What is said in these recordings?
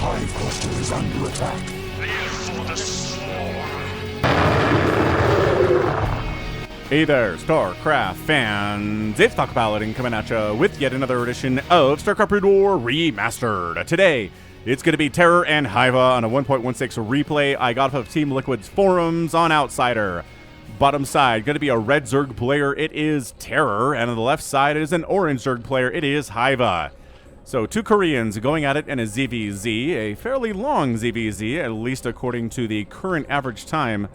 hive cluster is under attack. For the swarm. Hey there, StarCraft fans! It's Paladin coming at you with yet another edition of StarCraft Brood War Remastered. Today, it's going to be Terror and hyvaa on a 1.16 replay I got off of Team Liquid's forums on Outsider. Bottom side, going to be a red Zerg player, it is Terror, and on the left side is an orange Zerg player, it is hyvaa. So, two Koreans going at it in a ZVZ, a fairly long ZVZ, at least according to the current average time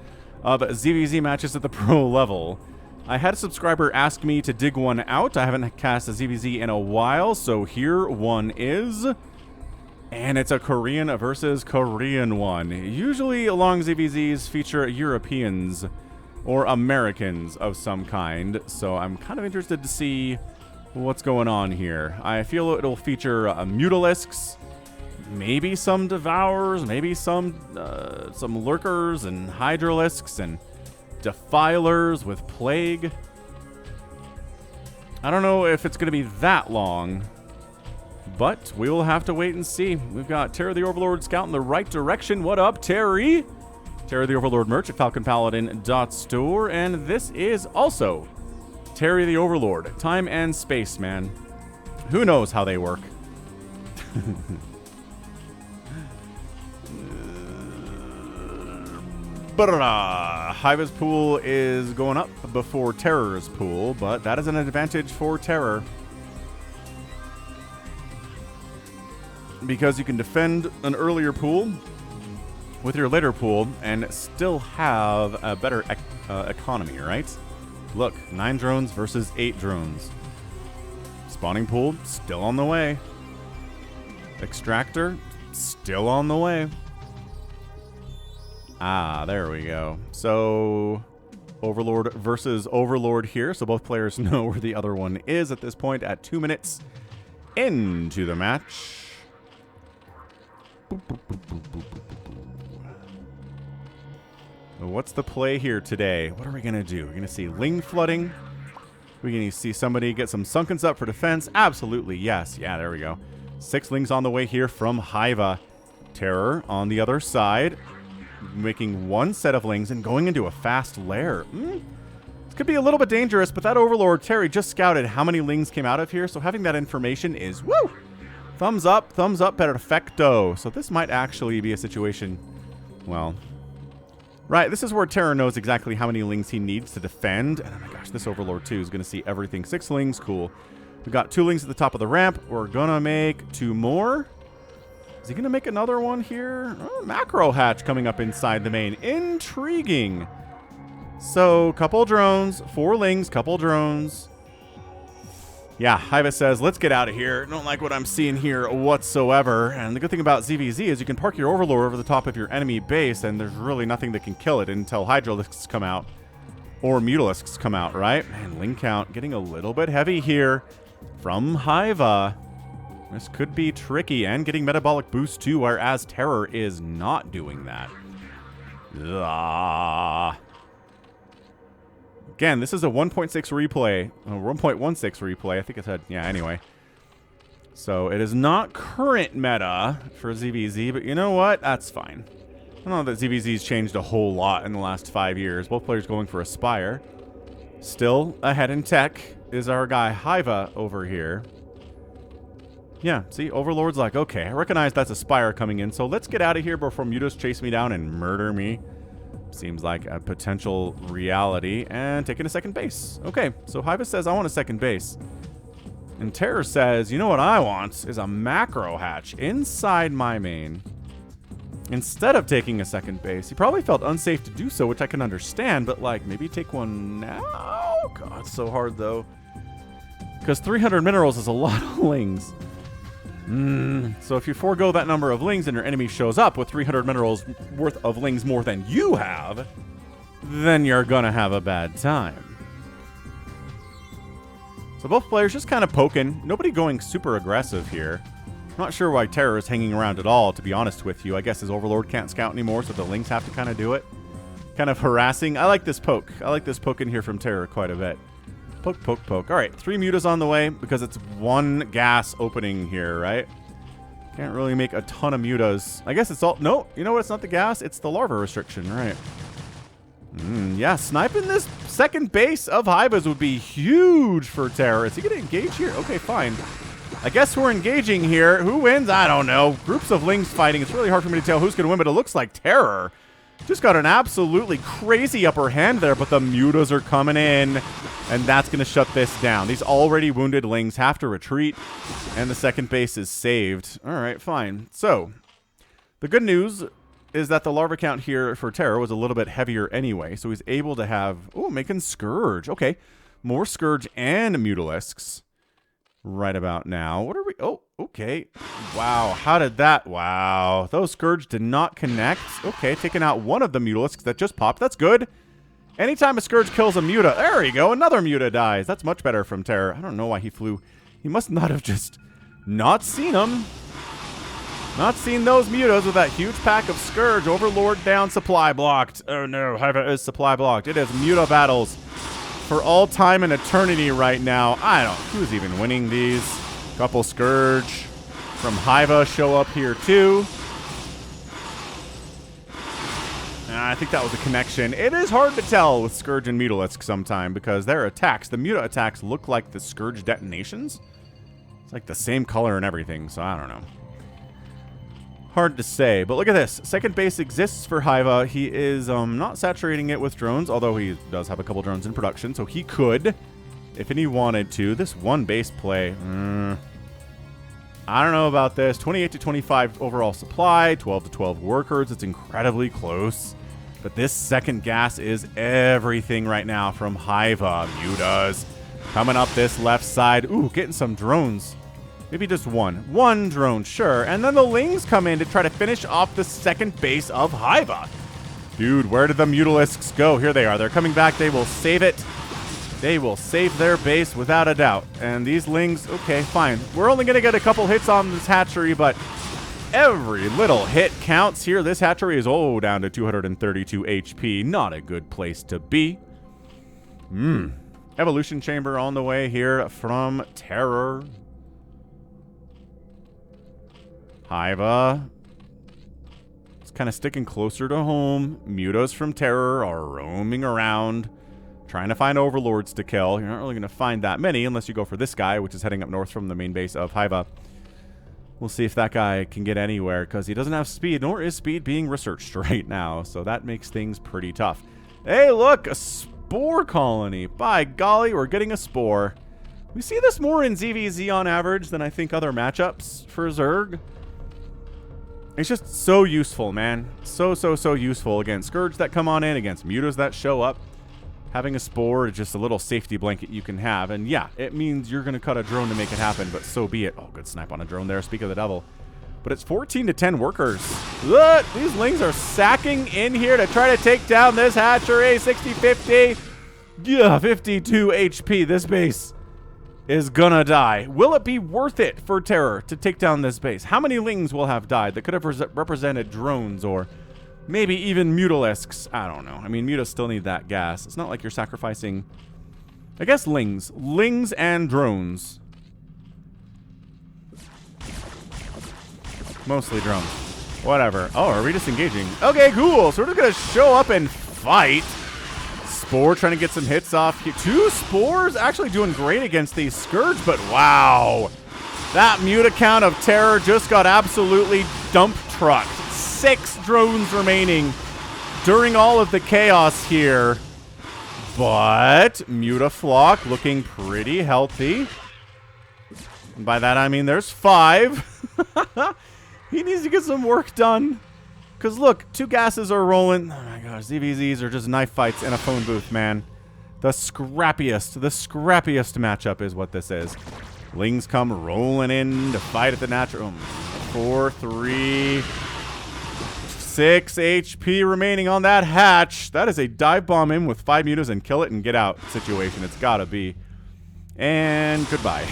of ZVZ matches at the pro level. I had a subscriber ask me to dig one out. I haven't cast a ZVZ in a while, so here one is. And it's a Korean versus Korean one. Usually long ZVZs feature Europeans or Americans of some kind, so I'm kind of interested to see what's going on here. I feel it'll feature Mutalisks, maybe some Devourers, maybe some Lurkers and Hydralisks and Defilers with Plague. I don't know if it's going to be that long, but we will have to wait and see. We've got Terry the Overlord Scout in the right direction. What up, Terry? Terry the Overlord merch at falconpaladin.store, and this is also Terry the Overlord. Time and space, man. Who knows how they work? hyvaa's pool is going up before Terror's pool, but that is an advantage for Terror, because you can defend an earlier pool with your later pool and still have a better economy, right? Look, 9 drones versus 8 drones. Spawning pool, still on the way. Extractor, still on the way. Ah, there we go. So, Overlord versus Overlord here, so both players know where the other one is at this point at 2 minutes into the match. What's the play here today? What are we going to do? We're going to see Ling flooding. We're going to see somebody get some Sunkens up for defense. Absolutely, yes. Yeah, there we go. 6 Lings on the way here from hyvaa. Terror on the other side, making 1 set of Lings and going into a fast lair. This could be a little bit dangerous, but that Overlord Terry just scouted how many Lings came out of here, so having that information is, woo! Thumbs up, perfecto. So this might actually be a situation, well, right, this is where Terror knows exactly how many Lings he needs to defend. And oh my gosh, this Overlord too is going to see everything. 6 Lings, cool. We got 2 Lings at the top of the ramp. We're going to make 2 more. Is he going to make another one here? Oh, macro hatch coming up inside the main. Intriguing. So, couple drones, 4 Lings, couple drones. Yeah, hyvaa says, let's get out of here. Don't like what I'm seeing here whatsoever. And the good thing about ZVZ is you can park your Overlord over the top of your enemy base, and there's really nothing that can kill it until Hydralisks come out. Or Mutalisks come out, right? Man, Ling count getting a little bit heavy here from hyvaa. This could be tricky, and getting metabolic boost too, whereas Terror is not doing that. Again, this is a 1.6 replay, 1.16 replay. I think I said, yeah, anyway. So it is not current meta for ZVZ, but you know what? That's fine. I don't know that ZVZ's changed a whole lot in the last 5 years. Both players going for a Spire. Still ahead in tech is our guy hyvaa over here. Yeah, see, Overlord's like, okay, I recognize that's a Spire coming in, so let's get out of here before Mutas chase me down and murder me. Seems like a potential reality. And taking a second base. Okay, so hyvaa says, I want a second base. And Terror says, you know what I want is a macro hatch inside my main. Instead of taking a second base. He probably felt unsafe to do so, which I can understand, but like, maybe take one now? Oh, God, it's so hard, though. Because 300 minerals is a lot of Lings. So if you forego that number of Lings and your enemy shows up with 300 minerals worth of Lings more than you have, then you're gonna have a bad time. So both players just kind of poking. Nobody going super aggressive here. Not sure why Terror is hanging around at all, to be honest with you. I guess his Overlord can't scout anymore, so the Lings have to kind of do it. Kind of harassing. I like this poke. I like this poke in here from Terror quite a bit. Poke, poke, poke. All right, 3 Mutas on the way because it's 1 gas opening here, right? Can't really make a ton of mutas. I guess it's all... No, you know what? It's not the gas. It's the larva restriction, right? Yeah, sniping this second base of Hybas would be huge for Terror. Is he going to engage here? Okay, fine. I guess we're engaging here. Who wins? I don't know. Groups of Lings fighting. It's really hard for me to tell who's going to win, but it looks like Terror just got an absolutely crazy upper hand there, but the mutas are coming in, and that's going to shut this down. These already wounded Lings have to retreat, and the second base is saved. All right, fine. So, the good news is that the larva count here for Terror was a little bit heavier anyway, so he's able to have... Oh, making Scourge. Okay, more Scourge and Mutalisks right about now. What are we... Oh, okay. Wow, how did that... Wow, those Scourge did not connect. Okay, taking out one of the Mutalisks that just popped. That's good. Anytime a Scourge kills a Muta... There we go, another Muta dies. That's much better from Terror. I don't know why he flew. He must not have just not seen him. Not seen those mutas with that huge pack of Scourge. Overlord down, supply blocked. Oh no, Hiva is supply blocked. It is muta battles for all time and eternity right now. I don't... Who's even winning these? Couple Scourge from Hiva show up here too. I think that was a connection. It is hard to tell with Scourge and Mutalisk sometime because their attacks, the Muta attacks, look like the Scourge detonations. It's like the same color and everything, so I don't know. Hard to say, but look at this. Second base exists for Hiva. He is not saturating it with drones, although he does have a couple drones in production, so he could, if he wanted to. This one base play, I don't know about this. 28 to 25 overall supply, 12 to 12 workers. It's incredibly close, but this second gas is everything right now from Hiva. Mutas coming up this left side. Ooh, getting some drones. Maybe just one. One drone, sure. And then the Lings come in to try to finish off the second base of Hiva. Dude, where did the Mutalisks go? Here they are. They're coming back. They will save it. They will save their base without a doubt. And these Lings, okay, fine. We're only going to get a couple hits on this hatchery, but every little hit counts here. This hatchery is, down to 232 HP. Not a good place to be. Evolution Chamber on the way here from Terror. Hiva. It's kind of sticking closer to home. Mutas from Terror are roaming around, trying to find overlords to kill. You're not really going to find that many unless you go for this guy, which is heading up north from the main base of Hiva. We'll see if that guy can get anywhere, because he doesn't have speed, nor is speed being researched right now. So that makes things pretty tough. Hey, look, a spore colony. By golly, we're getting a spore. We see this more in ZVZ on average than I think other matchups for Zerg. It's just so useful, man. So useful against Scourge that come on in, against Mutas that show up. Having a spore is just a little safety blanket you can have. And yeah, it means you're going to cut a drone to make it happen, but so be it. Oh, good snipe on a drone there. Speak of the devil. But it's 14 to 10 workers. Look, these Lings are sacking in here to try to take down this hatchery. 60-50. Yeah, 52 HP. This base is gonna die. Will it be worth it for Terror to take down this base? How many Lings will have died that could have represented drones or maybe even Mutalisks? I don't know. I mean, Mutas still need that gas. It's not like you're sacrificing... I guess Lings. Lings and drones. Mostly drones. Whatever. Oh, are we just engaging? Okay, cool. So we're just gonna show up and fight. Spore trying to get some hits off here. 2 Spores actually doing great against these Scourge, but wow. That Muta count of Terror just got absolutely dump trucked. 6 drones remaining during all of the chaos here. But Mutaflock looking pretty healthy. And by that I mean there's 5. He needs to get some work done. Because look, 2 gases are rolling. Oh my gosh, ZVZs are just knife fights in a phone booth, man. The scrappiest matchup is what this is. Lings come rolling in to fight at the natural. 4, 3, 6 HP remaining on that hatch. That is a dive bomb in with 5 mutas and kill it and get out situation. It's gotta be. And goodbye.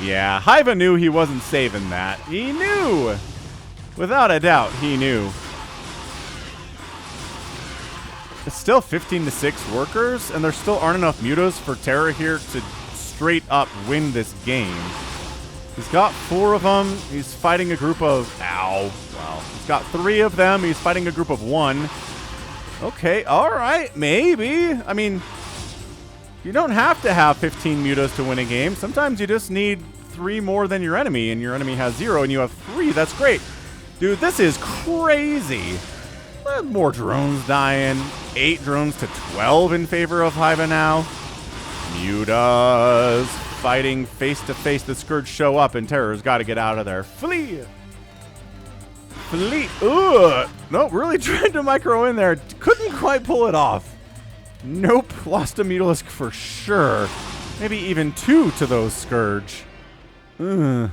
Yeah, Hiva knew he wasn't saving that. He knew. Without a doubt, he knew. It's still 15 to 6 workers, and there still aren't enough mutas for Terror here to straight up win this game. He's got 4 of them. He's fighting a group of... Ow. Well, he's got 3 of them. He's fighting a group of 1. Okay, all right, maybe. I mean, you don't have to have 15 mutas to win a game. Sometimes you just need 3 more than your enemy, and your enemy has 0, and you have 3. That's great. Dude, this is crazy. More drones dying. 8 drones to 12 in favor of Hyvaa now. Mutas fighting face-to-face. The Scourge show up, and Terror's got to get out of there. Flee! Flee! Ugh! Nope, really tried to micro in there. Couldn't quite pull it off. Nope, lost a Mutalisk for sure. Maybe even 2 to those Scourge. Ugh.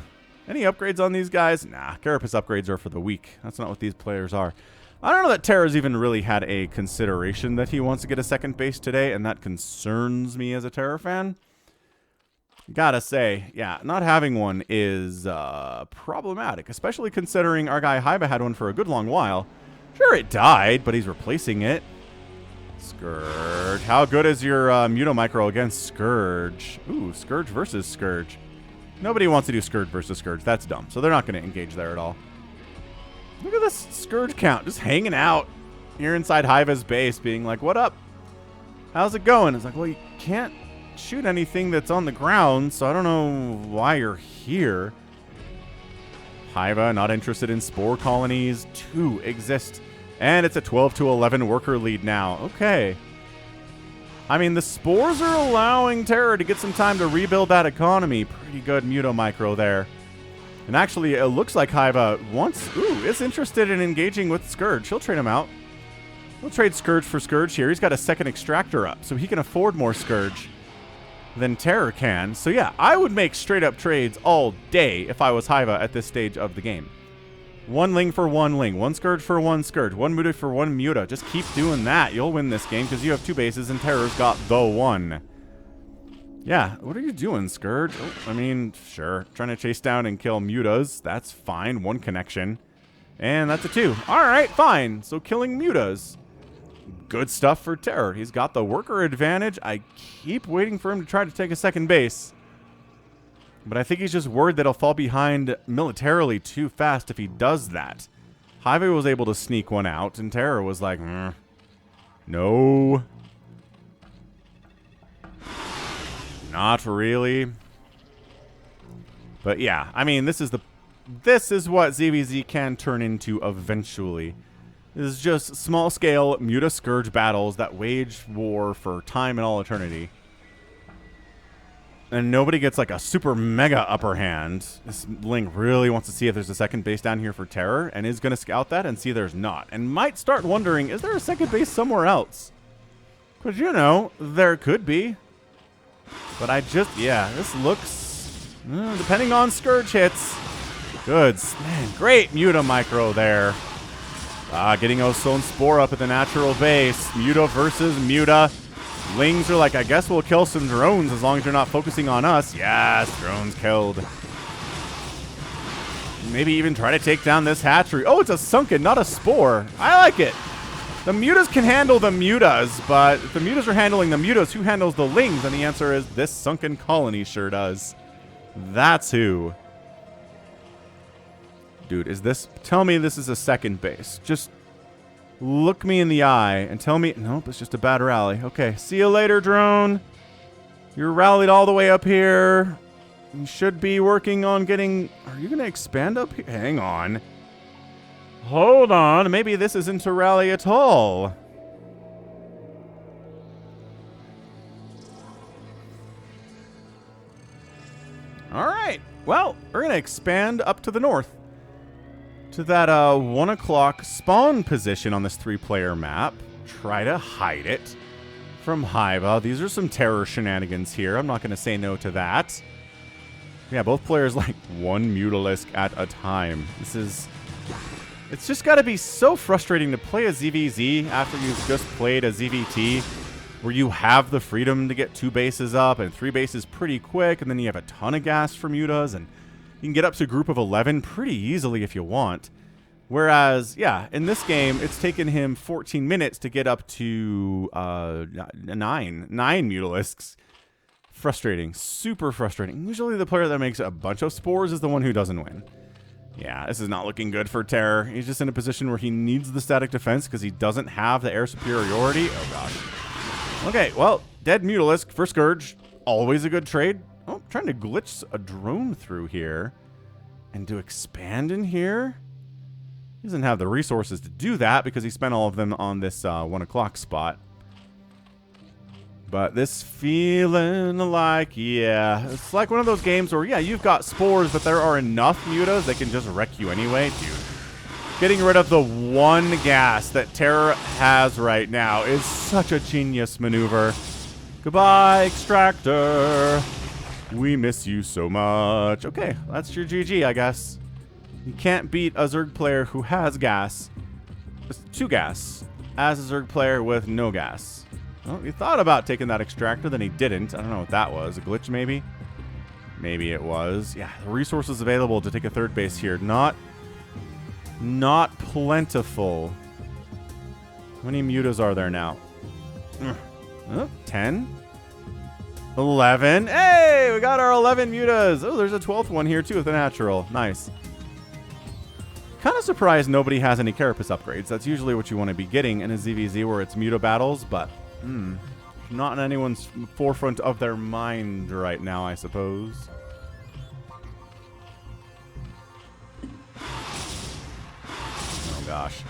Any upgrades on these guys? Nah, Carapace upgrades are for the weak. That's not what these players are. I don't know that Terra's even really had a consideration that he wants to get a second base today, and that concerns me as a Terra fan. Gotta say, yeah, not having one is problematic, especially considering our guy Hyvaa had one for a good long while. Sure, it died, but he's replacing it. Scourge. How good is your Muto Micro against Scourge? Ooh, Scourge versus Scourge. Nobody wants to do Scourge versus Scourge. That's dumb, so they're not going to engage there at all. Look at this Scourge count, just hanging out here inside Hyvaa's base, being like, what up? How's it going? It's like, well, you can't shoot anything that's on the ground, so I don't know why you're here. Hyvaa, not interested in spore colonies. 2 exist. And it's a 12-11 worker lead now. Okay. I mean, the spores are allowing Terra to get some time to rebuild that economy. Pretty good Muto Micro there. And actually, it looks like Hyvaa is interested in engaging with Scourge. He'll trade him out. He'll trade Scourge for Scourge here. He's got a second extractor up, so he can afford more Scourge than Terror can. So yeah, I would make straight up trades all day if I was Hyvaa at this stage of the game. 1 Ling for 1 Ling, 1 Scourge for 1 Scourge, 1 Muta for 1 Muta. Just keep doing that. You'll win this game because you have 2 bases and Terror's got the 1. Yeah, what are you doing, Scourge? Oh, I mean, sure. Trying to chase down and kill Mutas. That's fine. 1 connection. And that's a 2. All right, fine. So killing Mutas. Good stuff for Terror. He's got the worker advantage. I keep waiting for him to try to take a second base. But I think he's just worried that he'll fall behind militarily too fast if he does that. Hyvaa was able to sneak one out, and Terror was like, no. Not really. But yeah, I mean, this is what ZVZ can turn into eventually. This is just small-scale Muta Scourge battles that wage war for time and all eternity. And nobody gets like a super mega upper hand. This Ling really wants to see if there's a second base down here for Terror, and is going to scout that and see there's not. And might start wondering, is there a second base somewhere else? Because, you know, there could be. But this looks, depending on Scourge hits. Good, man, great Muta Micro there. Getting Ozone Spore up at the natural base. Muta versus Muta. Lings are like, I guess we'll kill some drones as long as you're not focusing on us. Yes, drones killed. Maybe even try to take down this hatchery. Oh, it's a sunken, not a spore. I like it. The Mutas can handle the Mutas, but if the Mutas are handling the Mutas, who handles the Lings? And the answer is this sunken colony sure does. That's who. Dude, tell me this is a second base. Just look me in the eye and tell me, nope, it's just a bad rally. Okay, see you later, drone. You're rallied all the way up here. You should be working on getting, are you going to expand up here? Hang on. Hold on, maybe this isn't a rally at all. All right, well, we're going to expand up to the north. To that 1 o'clock spawn position on this 3-player map. Try to hide it from Hyvaa. These are some terror shenanigans here. I'm not going to say no to that. Yeah, both players like 1 Mutalisk at a time. It's just got to be so frustrating to play a ZVZ after you've just played a ZVT, where you have the freedom to get 2 bases up and 3 bases pretty quick, and then you have a ton of gas for Mutas, and you can get up to a group of 11 pretty easily if you want. Whereas, yeah, in this game, it's taken him 14 minutes to get up to 9 Mutalisks. Frustrating. Super frustrating. Usually the player that makes a bunch of spores is the one who doesn't win. Yeah, this is not looking good for Terror. He's just in a position where he needs the static defense because he doesn't have the air superiority. Oh, gosh. Okay, well, dead Mutalisk for Scourge. Always a good trade. Oh, trying to glitch a drone through here. And to expand in here? He doesn't have the resources to do that because he spent all of them on this 1 o'clock spot. But this feeling like, yeah, it's like one of those games where, yeah, you've got spores, but there are enough mutas that can just wreck you anyway. Dude, getting rid of the one gas that Terror has right now is such a genius maneuver. Goodbye, Extractor. We miss you so much. Okay, that's your GG, I guess. You can't beat a Zerg player who has gas. It's 2 gas. As a Zerg player with no gas. Well, he thought about taking that extractor, then he didn't. I don't know what that was. A glitch, maybe? Maybe it was. Yeah, the resources available to take a 3rd base here. Not plentiful. How many mutas are there now? 10? 11? Hey, we got our 11 mutas. Oh, there's a 12th one here, too, with a natural. Nice. Kind of surprised nobody has any Carapace upgrades. That's usually what you want to be getting in a ZVZ where it's muta battles, but not in anyone's forefront of their mind right now, I suppose. Oh, gosh.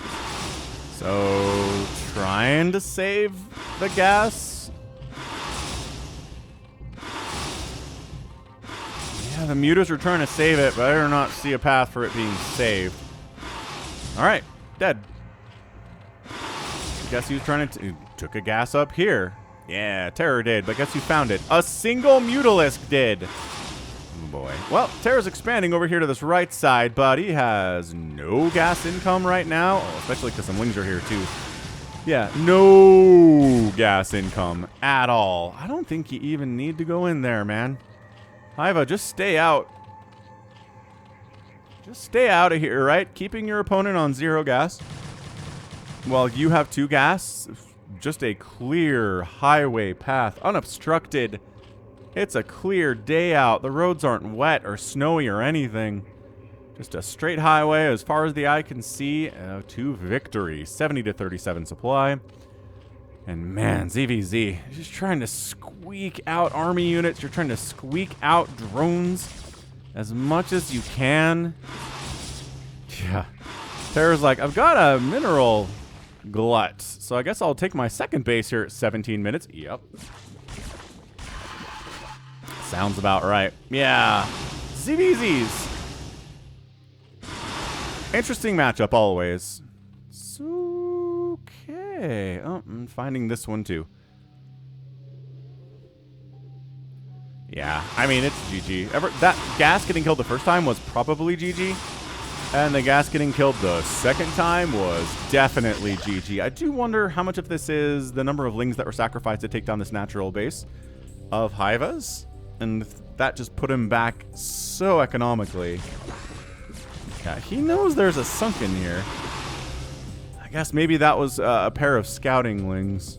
So, trying to save the gas. Yeah, the mutas are trying to save it, but I do not see a path for it being saved. All right, dead. Guess he was trying to took a gas up here. Yeah, Terror did, but guess who found it? A single Mutalisk did. Oh boy. Well, Terror's expanding over here to this right side, but he has no gas income right now. Oh, especially because some wings are here too. Yeah, no gas income at all. I don't think you even need to go in there, man. Hiva, just stay out. Just stay out of here, right? Keeping your opponent on 0 gas. Well, you have 2 gas. Just a clear highway path, unobstructed. It's a clear day out. The roads aren't wet or snowy or anything. Just a straight highway as far as the eye can see to victory. 70 to 37 supply. And man, ZVZ, you're just trying to squeak out army units. You're trying to squeak out drones as much as you can. Yeah. Terror's like, I've got a mineral glut, so I guess I'll take my 2nd base here at 17 minutes. Yep. Sounds about right. Yeah. ZVZs. Interesting matchup always. Okay. Oh, I'm finding this one too. Yeah, I mean, it's GG. That gas getting killed the first time was probably GG. And the gas getting killed the 2nd time was definitely GG. I do wonder how much of this is the number of lings that were sacrificed to take down this natural base of Hiva's. And that just put him back so economically. Yeah, he knows there's a sunken here. I guess maybe that was a pair of scouting lings.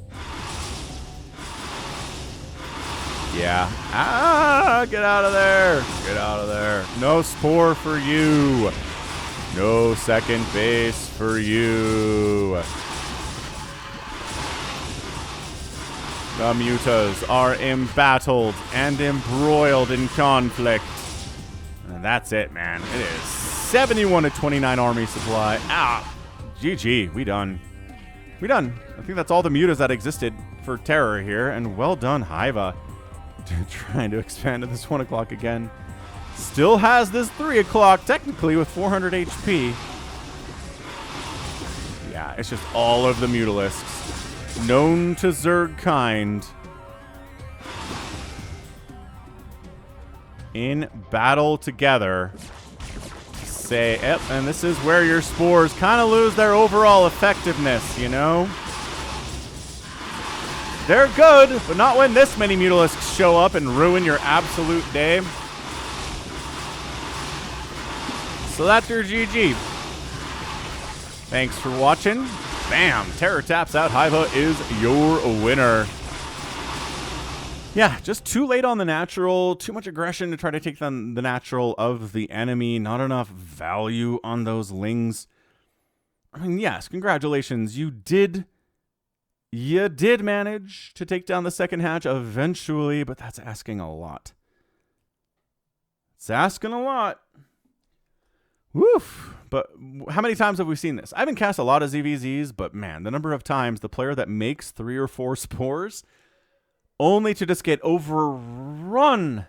Yeah. Ah, get out of there. Get out of there. No spore for you. No 2nd base for you. The mutas are embattled and embroiled in conflict. And that's it, man. It is 71 to 29 army supply. Ah, GG. We done. We done. I think that's all the mutas that existed for Terror here. And well done, Hiva. Trying to expand to this 1 o'clock again. Still has this 3 o'clock, technically, with 400 HP. Yeah, it's just all of the Mutalisks. Known to Zerg kind. In battle together. Say, yep, and this is where your spores kind of lose their overall effectiveness, you know? They're good, but not when this many Mutalisks show up and ruin your absolute day. So that's your GG. Thanks for watching. Bam! Terror taps out. Hiva is your winner. Yeah, just too late on the natural, too much aggression to try to take down the natural of the enemy, not enough value on those lings. I mean, yes, congratulations, you did manage to take down the second hatch eventually, but that's asking a lot. It's asking a lot. Woof. But how many times have we seen this? I haven't cast a lot of ZVZs, but man, the number of times the player that makes 3 or 4 spores only to just get overrun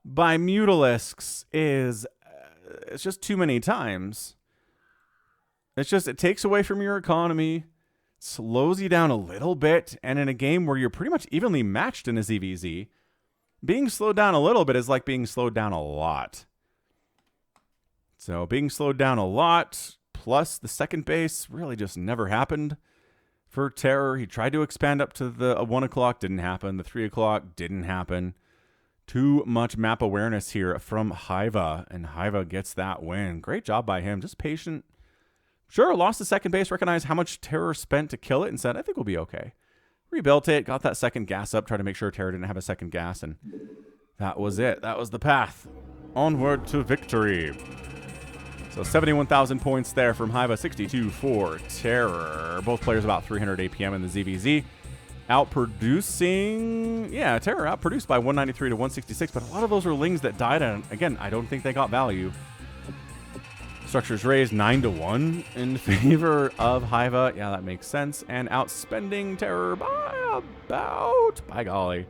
by Mutalisks is it's just too many times. It's just, it takes away from your economy, slows you down a little bit, and in a game where you're pretty much evenly matched in a ZVZ, being slowed down a little bit is like being slowed down a lot. So being slowed down a lot, plus the second base really just never happened for Terror. He tried to expand up to the 1 o'clock, didn't happen. The 3 o'clock didn't happen. Too much map awareness here from hyvaa, and hyvaa gets that win. Great job by him, just patient. Sure, lost the second base, recognized how much Terror spent to kill it, and said, I think we'll be okay. Rebuilt it, got that second gas up, tried to make sure Terror didn't have a second gas, and that was it. That was the path. Onward to victory. So 71,000 points there from hyvaa, 62 for Terror. Both players about 300 APM in the ZVZ. Outproducing, yeah, Terror outproduced by 193 to 166, but a lot of those were lings that died, and again, I don't think they got value. Structures raised 9 to 1 in favor of hyvaa. Yeah, that makes sense. And outspending Terror by about, by golly,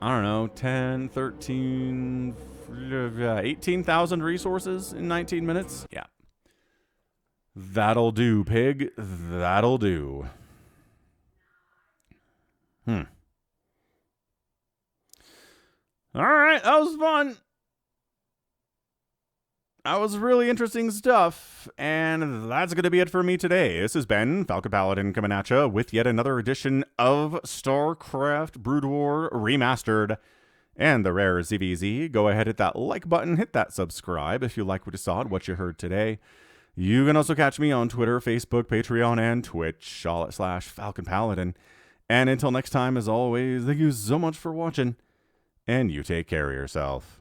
I don't know, 10, 13, 18,000 resources in 19 minutes. Yeah. That'll do, pig. That'll do. All right, that was fun. That was really interesting stuff, and that's going to be it for me today. This has been Falcon Paladin coming at you with yet another edition of StarCraft Brood War Remastered and the rare ZVZ. Go ahead, hit that like button, hit that subscribe if you like what you saw and what you heard today. You can also catch me on Twitter, Facebook, Patreon, and Twitch, all at /Falcon Paladin. And until next time, as always, thank you so much for watching, and you take care of yourself.